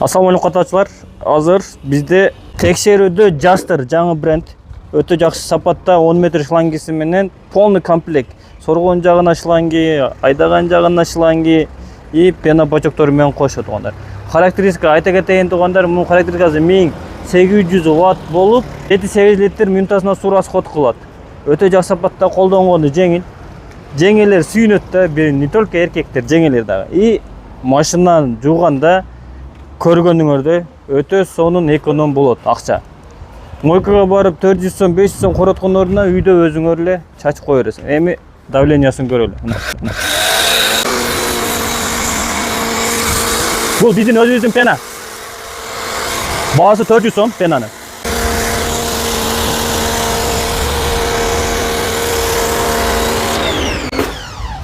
Assalamu alaikum катаачылар. Азыр бизде текшерүүдө Jaster жаңы бренд. Өтө жакшы сапатта 10 метр шлангиси менен полный комплект. Соргон жагына шланги, айдаган жагына шланги и пена бачоктору менен кошот тугандар. Характеристика айта кетейин тугандар, мунун характеристикасы 1800 Вт болуп, 7-8 литр минутасына суу расход кылат. Өтө жакшы сапатта колдонгону жеңил. Жеңелер сүйүнөт да, не только эркектер, жеңелер дагы. И машинаны жууганда көргөнүңөрдөй өтө сонун эконом болот акча. Мойкага барып 400 сом, 500 сом короткон ордуна үйдө өзүңөр эле чачып кое бересиң. Эми давлениясын көрөлү. Бул биздин өзүбүздүн пена. Баасы 400 сом пенаны.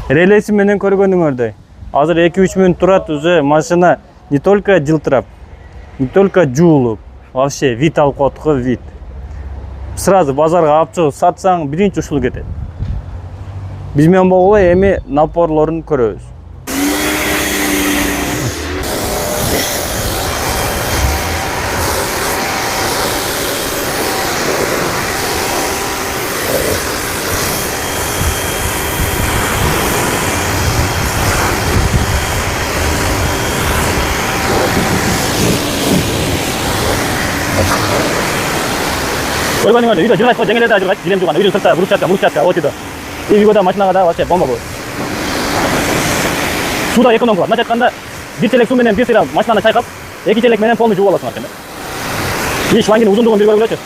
Релеси менен көргөнүңөрдөй. Азыр 2-3 мүнөт турат, уже машина не только жылтырап, не только жуулуп, вообще вид алып котку вид. Сразу базарга алып чыгып сатсаң, биринчи ушул кетет. Биз менен болгула эми напорлорун көрөбүз. Көргөнүңөрдө үйдө жыргачпа жеңелерде ажыргайт, жилем жууганда үйдүн сыртта брусчатка вот үйдө. И үйгөдө машинага да вообще бомба болот. Сууда эконом кылат. Мынча айтканда, бир челек суу менен бир сыйра машинаны чайкап, 2 челек менен полный жууп аласың акчаны. И шлангинин узундугун бир көргүлөчү.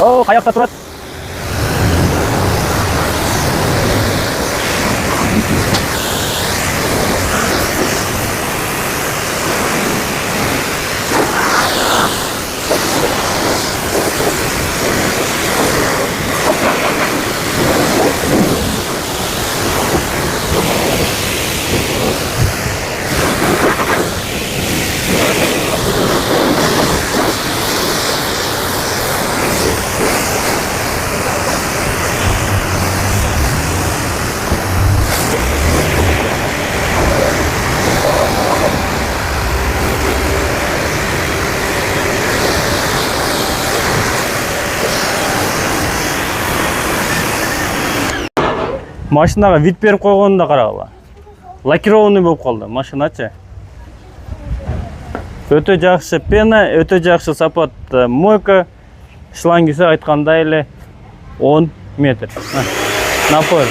О, каякта турат. Машинага вид берип койгонун да карагыла. Лакированный болуп калды машиначы. Өтө жакшы пена, өтө жакшы сапат мойка. Шлангиси айткандай эле 10 метр. Напор.